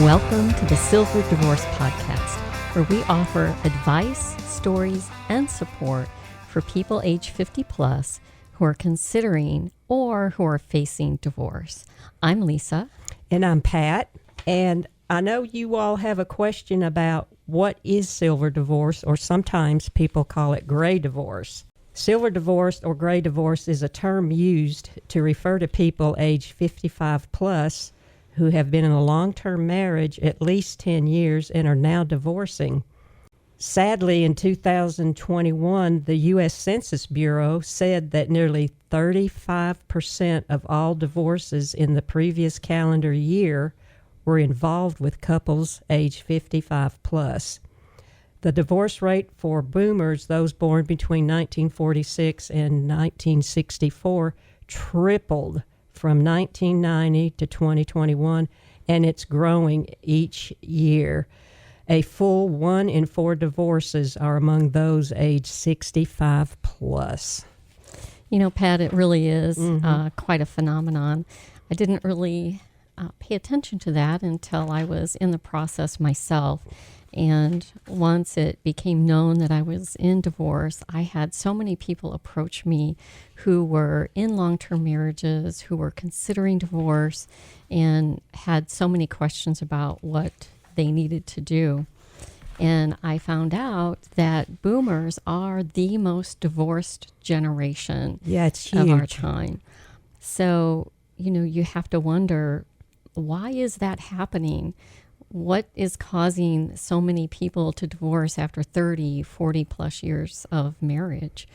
Welcome to the Silver Divorce Podcast, where we offer advice, stories, and support for people age 50 plus who are considering or who are facing divorce. I'm Lisa. And I'm Pat. And I know you all have a question about what is silver divorce, or sometimes people call it gray divorce. Silver divorce or gray divorce is a term used to refer to people age 55 plus who have been in a long-term marriage at least 10 years and are now divorcing. Sadly, in 2021, the U.S. Census Bureau said that nearly 35% of all divorces in the previous calendar year were involved with couples age 55 plus. The divorce rate for boomers, those born between 1946 and 1964, tripled from 1990 to 2021, and it's growing each year. A full 1 in 4 divorces are among those age 65 plus. You know, Pat, it really is quite a phenomenon. I didn't really pay attention to that until I was in the process myself. And once it became known that I was in divorce, I had so many people approach me who were in long-term marriages, who were considering divorce, and had so many questions about what they needed to do. And I found out that boomers are the most divorced generation it's of our huge. time. So, you know, you have to wonder, why is that happening? What is causing so many people to divorce after 30, 40 plus years of marriage?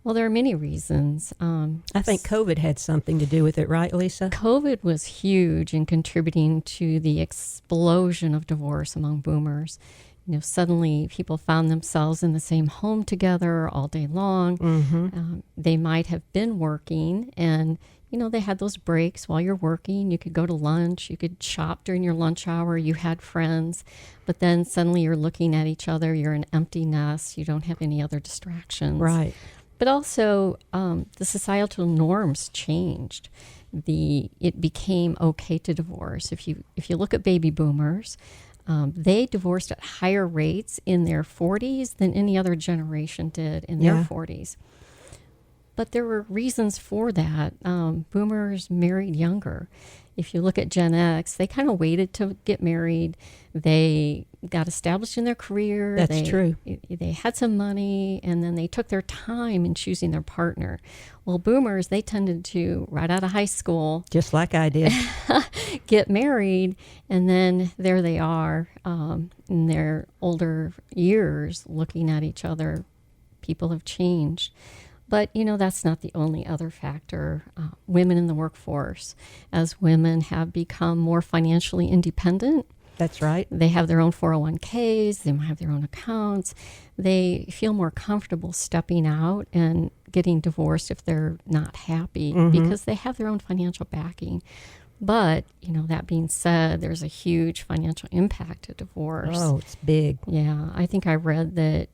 Well, there are many reasons. I think COVID had something to do with it, right, Lisa? COVID was huge in contributing to the explosion of divorce among boomers. You know, suddenly people found themselves in the same home together all day long. They might have been working, and you know, they had those breaks while you're working. You could go to lunch, you could shop during your lunch hour, you had friends, but then suddenly you're looking at each other, you're an empty nest, you don't have any other distractions. Right. But also, the societal norms changed. It became okay to divorce. If you look at baby boomers, they divorced at higher rates in their 40s than any other generation did in their 40s. But there were reasons for that. Boomers married younger. If you look at Gen X, they kind of waited to get married. They got established in their career. That's true. They had some money, and then they took their time in choosing their partner. Well, boomers, they tended to, right out of high school, Just like I did. get married, and then there they are in their older years looking at each other. People have changed. But, you know, that's not the only other factor. Women in the workforce, as women have become more financially independent. That's right. They have their own 401ks, they might have their own accounts. They feel more comfortable stepping out and getting divorced if they're not happy because they have their own financial backing. But, you know, that being said, there's a huge financial impact to divorce. Oh, it's big. Yeah, I think I read that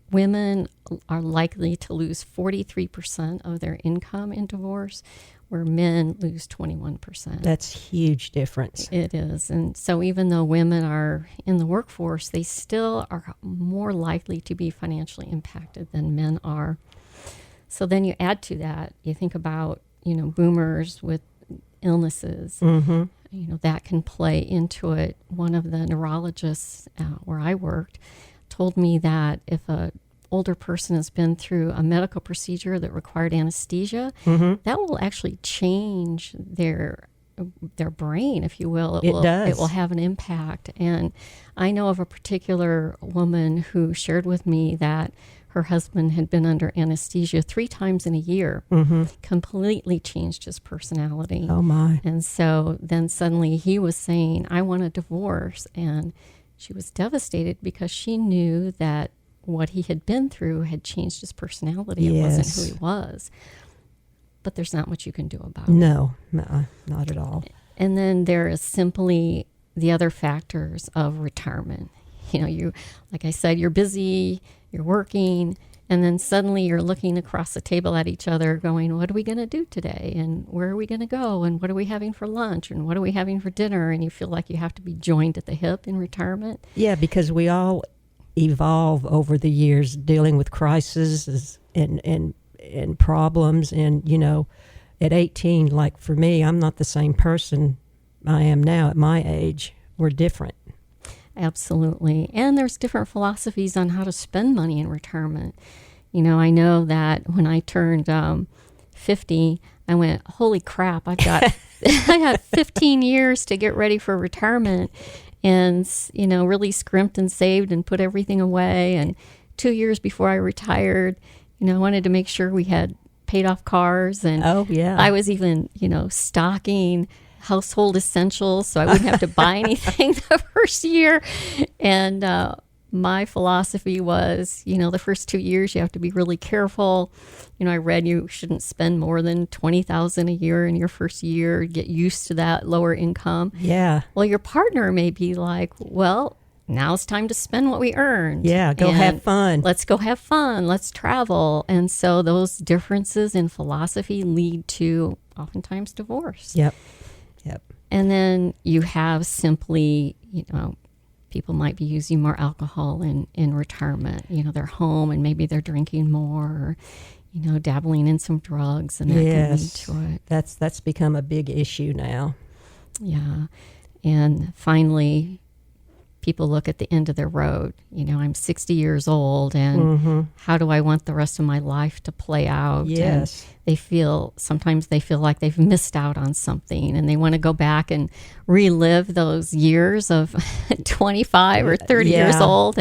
women are likely to lose 43% of their income in divorce, where men lose 21%. That's a huge difference. It is. And so even though women are in the workforce, they still are more likely to be financially impacted than men are. So then you add to that, you think about, you know, boomers with illnesses. You know, that can play into it. One of the neurologists where I worked told me that if a older person has been through a medical procedure that required anesthesia, that will actually change their brain, if you will. It does. It will have an impact. And I know of a particular woman who shared with me that her husband had been under anesthesia 3 times in a year, completely changed his personality. Oh, my. And so then suddenly he was saying, I want a divorce. And she was devastated because she knew that what he had been through had changed his personality. It wasn't who he was. But there's not much you can do about it. No, not at all. And then there is simply the other factors of retirement. You know, like I said, you're busy, you're working, And then suddenly you're looking across the table at each other going, what are we going to do today? And where are we going to go? And what are we having for lunch? And what are we having for dinner? And you feel like you have to be joined at the hip in retirement. Yeah, because we all evolve over the years dealing with crises and problems. And, you know, at 18, like for me, I'm not the same person I am now at my age. We're different. Absolutely. And there's different philosophies on how to spend money in retirement. You know, I know that when I turned 50, I went, holy crap, I've got I had 15 years to get ready for retirement, and, you know, really scrimped and saved and put everything away. And 2 years before I retired, you know, I wanted to make sure we had paid off cars. And I was even, you know, stocking household essentials so I wouldn't have to buy anything the first year. And my philosophy was, you know, the first 2 years you have to be really careful. You know, I read you shouldn't spend more than $20,000 a year in your first year, get used to that lower income. Yeah. Well, your partner may be like, well, now it's time to spend what we earned. Yeah, go have fun. Let's go have fun. Let's travel. And so those differences in philosophy lead to oftentimes divorce. Yep. And then you have simply, you know, people might be using more alcohol in retirement. You know, they're home and maybe they're drinking more, or, you know, dabbling in some drugs, and that can lead to it. That's become a big issue now. Yeah. And finally, people look at the end of their road. You know, I'm 60 years old, and how do I want the rest of my life to play out? Yes. And sometimes they feel like they've missed out on something, and they want to go back and relive those years of 25 or 30 years old.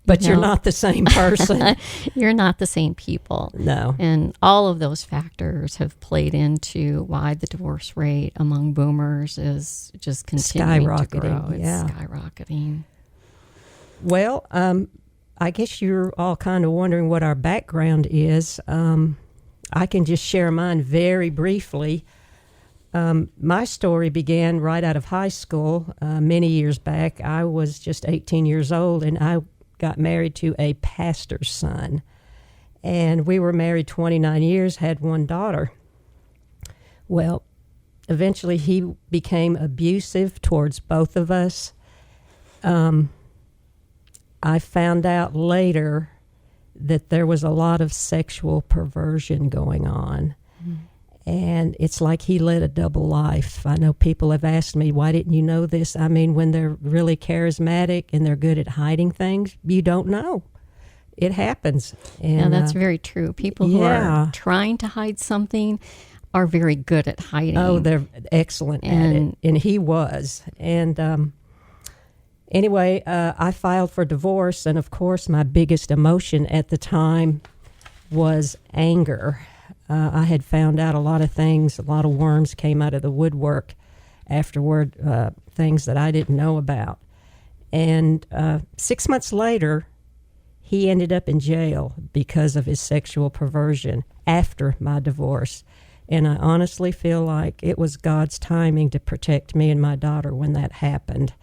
But you're not the same person. You're not the same people. No. And all of those factors have played into why the divorce rate among boomers is just continuing to grow. It's skyrocketing. Well, I guess you're all kind of wondering what our background is. I can just share mine very briefly. My story began right out of high school many years back. I was just 18 years old, and I got married to a pastor's son. And we were married 29 years, had one daughter. Well, eventually he became abusive towards both of us. I found out later that there was a lot of sexual perversion going on. And it's like he led a double life. I know people have asked me, why didn't you know this? I mean, when they're really charismatic and they're good at hiding things, you don't know. It happens. And, yeah, that's very true. People who are trying to hide something are very good at hiding. Oh, they're excellent at it. And he was. And anyway, I filed for divorce. And, of course, my biggest emotion at the time was anger. I had found out a lot of things. A lot of worms came out of the woodwork afterward, things that I didn't know about. And 6 months later, he ended up in jail because of his sexual perversion after my divorce. And I honestly feel like it was God's timing to protect me and my daughter when that happened.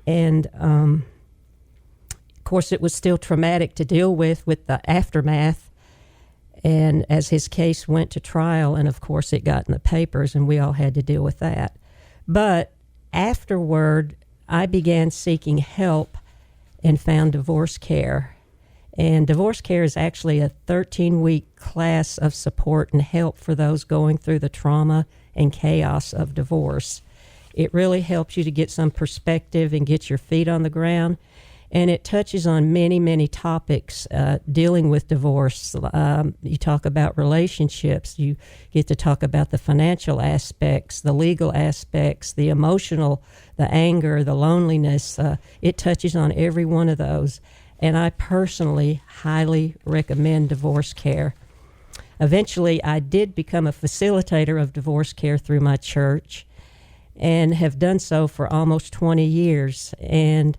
And, of course, it was still traumatic to deal with the aftermath. And as his case went to trial, and of course it got in the papers, and we all had to deal with that. But afterward, I began seeking help and found Divorce Care. And Divorce Care is actually a 13-week class of support and help for those going through the trauma and chaos of divorce. It really helps you to get some perspective and get your feet on the ground. And it touches on many, many topics dealing with divorce. You talk about relationships. You get to talk about the financial aspects, the legal aspects, the emotional, the anger, the loneliness. It touches on every one of those. And I personally highly recommend Divorce Care. Eventually, I did become a facilitator of Divorce Care through my church and have done so for almost 20 years. And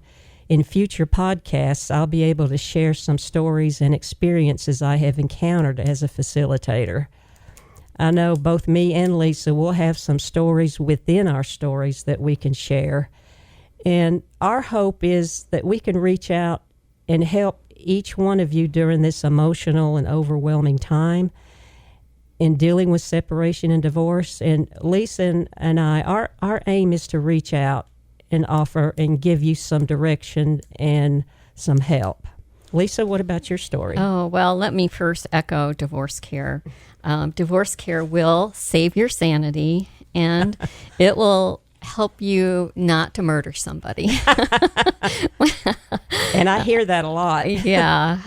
in future podcasts, I'll be able to share some stories and experiences I have encountered as a facilitator. I know both me and Lisa will have some stories within our stories that we can share. And our hope is that we can reach out and help each one of you during this emotional and overwhelming time in dealing with separation and divorce. And Lisa and I, our aim is to reach out and offer and give you some direction and some help. Lisa, what about your story? Oh, well, let me first echo Divorce Care. Divorce Care will save your sanity, and it will help you not to murder somebody. And I hear that a lot. Yeah.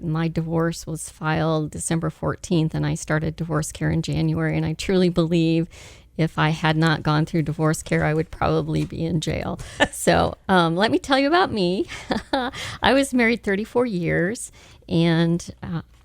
My divorce was filed December 14th, and I started Divorce Care in January, and I truly believe if I had not gone through Divorce Care, I would probably be in jail. So let me tell you about me. I was married 34 years, and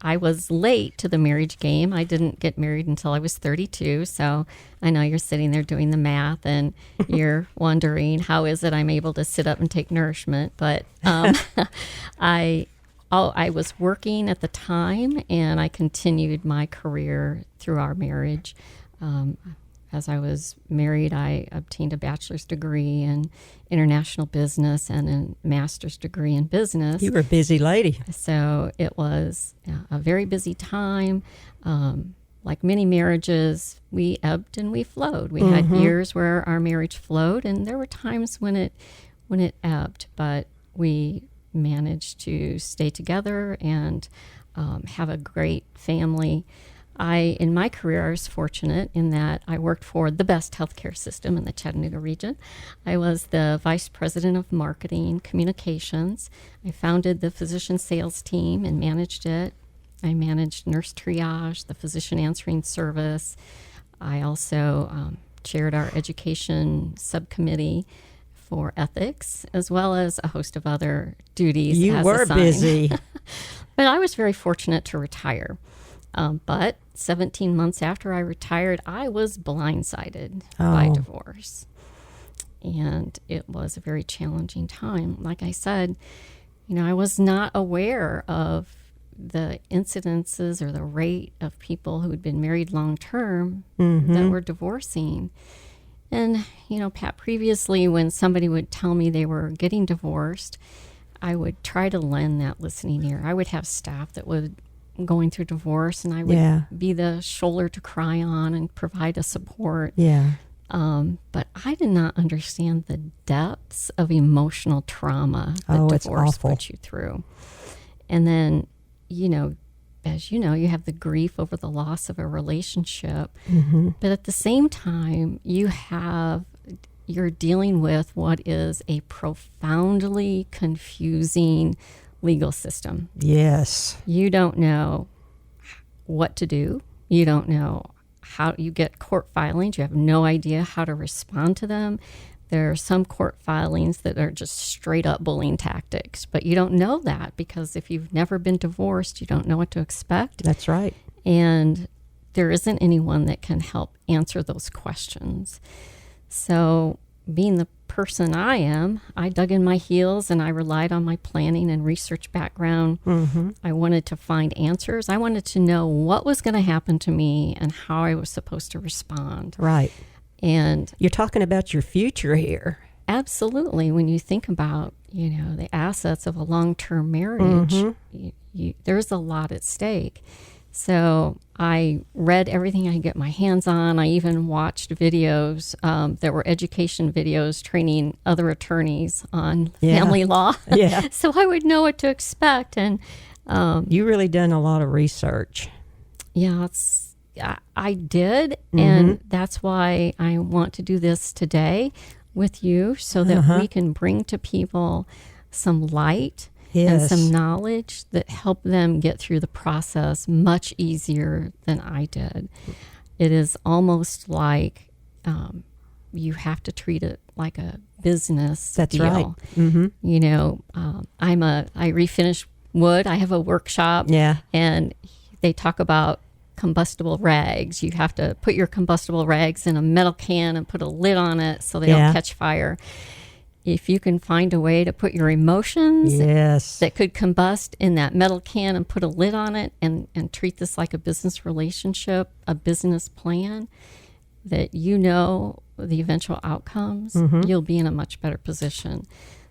I was late to the marriage game. I didn't get married until I was 32. So I know you're sitting there doing the math, and you're wondering, how is it I'm able to sit up and take nourishment? But I was working at the time, and I continued my career through our marriage. As I was married, I obtained a bachelor's degree in international business and a master's degree in business. You were a busy lady. So it was a very busy time. Like many marriages, we ebbed and we flowed. We had years where our marriage flowed, and there were times when it ebbed, but we managed to stay together and have a great family. In my career, I was fortunate in that I worked for the best healthcare system in the Chattanooga region. I was the vice president of marketing communications. I founded the physician sales team and managed it. I managed nurse triage, the physician answering service. I also chaired our education subcommittee for ethics, as well as a host of other duties. You were assigned. busy. But I was very fortunate to retire. But 17 months after I retired, I was blindsided by divorce. And it was a very challenging time. Like I said, I was not aware of the incidences or the rate of people who had been married long term that were divorcing. And, Pat, previously when somebody would tell me they were getting divorced, I would try to lend that listening ear. I would have staff that would going through divorce, and I would be the shoulder to cry on and provide a support. Yeah. But I did not understand the depths of emotional trauma that divorce puts you through. And then, as you know, you have the grief over the loss of a relationship. But at the same time, you're dealing with what is a profoundly confusing legal system. Yes. You don't know what to do. You don't know how you get court filings. You have no idea how to respond to them. There are some court filings that are just straight up bullying tactics, but you don't know that because if you've never been divorced, you don't know what to expect. That's right. And there isn't anyone that can help answer those questions. So being the person I am, I dug in my heels and I relied on my planning and research background. I wanted to find answers. I wanted to know what was going to happen to me and how I was supposed to respond. Right. And you're talking about your future here. Absolutely. When you think about, the assets of a long-term marriage, there's a lot at stake. So I read everything I could get my hands on. I even watched videos that were education videos training other attorneys on family law. Yeah. So I would know what to expect. And you really done a lot of research. Yeah, I did. And that's why I want to do this today with you so that we can bring to people some light and some knowledge that help them get through the process much easier than I did. It is almost like you have to treat it like a business That's deal. right. I refinish wood. I have a workshop. Yeah. And they talk about combustible rags. You have to put your combustible rags in a metal can and put a lid on it so they don't catch fire. If you can find a way to put your emotions that could combust in that metal can and put a lid on it and treat this like a business relationship, a business plan, that the eventual outcomes, you'll be in a much better position.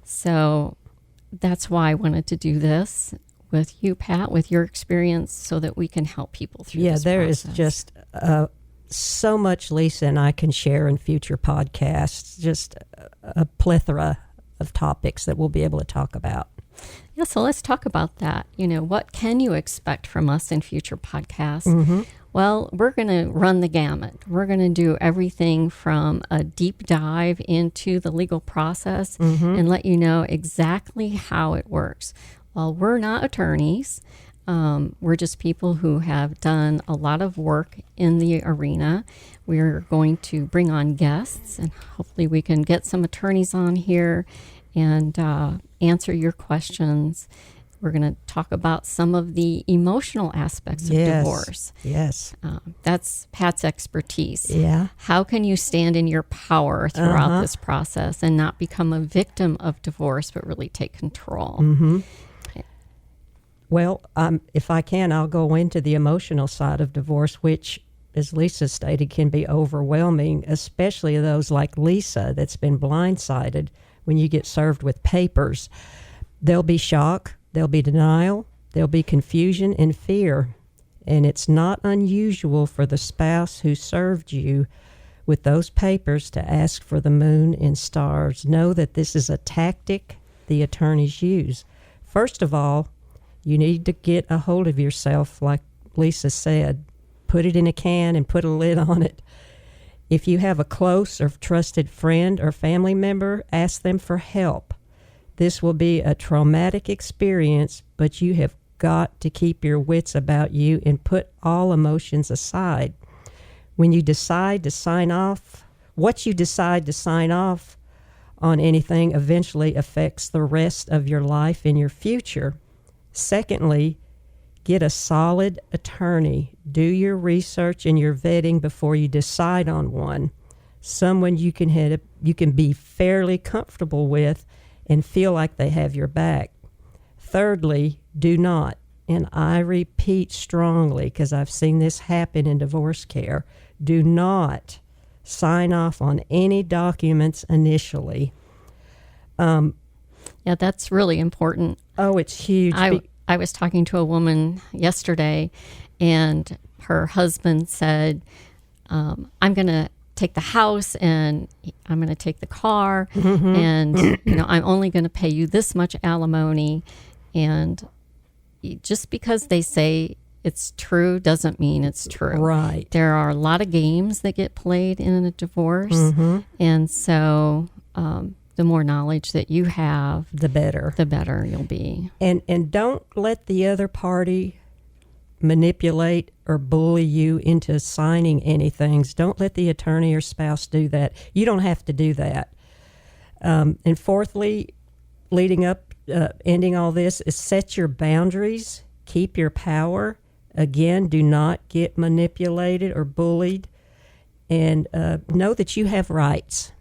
So that's why I wanted to do this with you, Pat, with your experience, so that we can help people through this there process. is just so much Lisa and I can share in future podcasts, just a plethora of topics that we'll be able to talk about. Yeah, so let's talk about that. What can you expect from us in future podcasts? Mm-hmm. Well, we're going to run the gamut. We're going to do everything from a deep dive into the legal process and let you know exactly how it works. Well, we're not attorneys. We're just people who have done a lot of work in the arena. We're going to bring on guests, and hopefully we can get some attorneys on here and answer your questions. We're going to talk about some of the emotional aspects of divorce. Yes. That's Pat's expertise. Yeah. How can you stand in your power throughout this process and not become a victim of divorce, but really take control? Mm-hmm. Well, if I can, I'll go into the emotional side of divorce, which, as Lisa stated, can be overwhelming, especially those like Lisa that's been blindsided when you get served with papers. There'll be shock, there'll be denial, there'll be confusion and fear. And it's not unusual for the spouse who served you with those papers to ask for the moon and stars. Know that this is a tactic the attorneys use. First of all, you need to get a hold of yourself, like Lisa said. Put it in a can and put a lid on it. If you have a close or trusted friend or family member, ask them for help. This will be a traumatic experience, but you have got to keep your wits about you and put all emotions aside. When you decide to sign off, what you decide to sign off on anything eventually affects the rest of your life and your future. Secondly, get a solid attorney. Do your research and your vetting before you decide on one. Someone you can be fairly comfortable with and feel like they have your back. Thirdly, do not, and I repeat strongly because I've seen this happen in divorce care, do not sign off on any documents initially. Yeah, that's really important. Oh, it's huge. I was talking to a woman yesterday, and her husband said, I'm going to take the house and I'm going to take the car, and I'm only going to pay you this much alimony. And just because they say it's true doesn't mean it's true. Right. There are a lot of games that get played in a divorce, and so the more knowledge that you have, the better you'll be. And don't let the other party manipulate or bully you into signing anything. Don't let the attorney or spouse do that. You don't have to do that. And fourthly, ending all this is set your boundaries, keep your power. Again, do not get manipulated or bullied, and know that you have rights.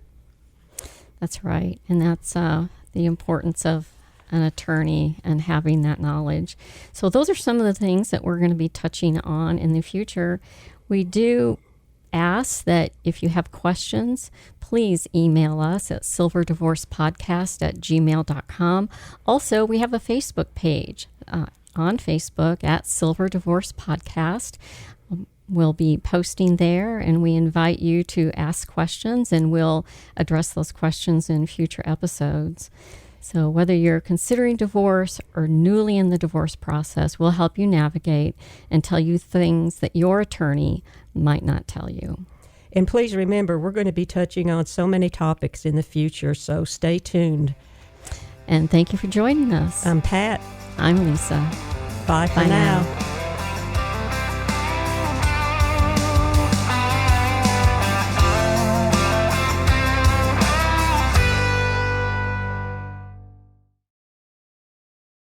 That's right. And that's the importance of an attorney and having that knowledge. So those are some of the things that we're going to be touching on in the future. We do ask that if you have questions, please email us at silverdivorcepodcast@gmail.com. Also, we have a Facebook page on Facebook at Silver Divorce Podcast. We'll be posting there, and we invite you to ask questions, and we'll address those questions in future episodes. So whether you're considering divorce or newly in the divorce process, we'll help you navigate and tell you things that your attorney might not tell you. And please remember, we're going to be touching on so many topics in the future, so stay tuned. And thank you for joining us. I'm Pat. I'm Lisa. Bye for now.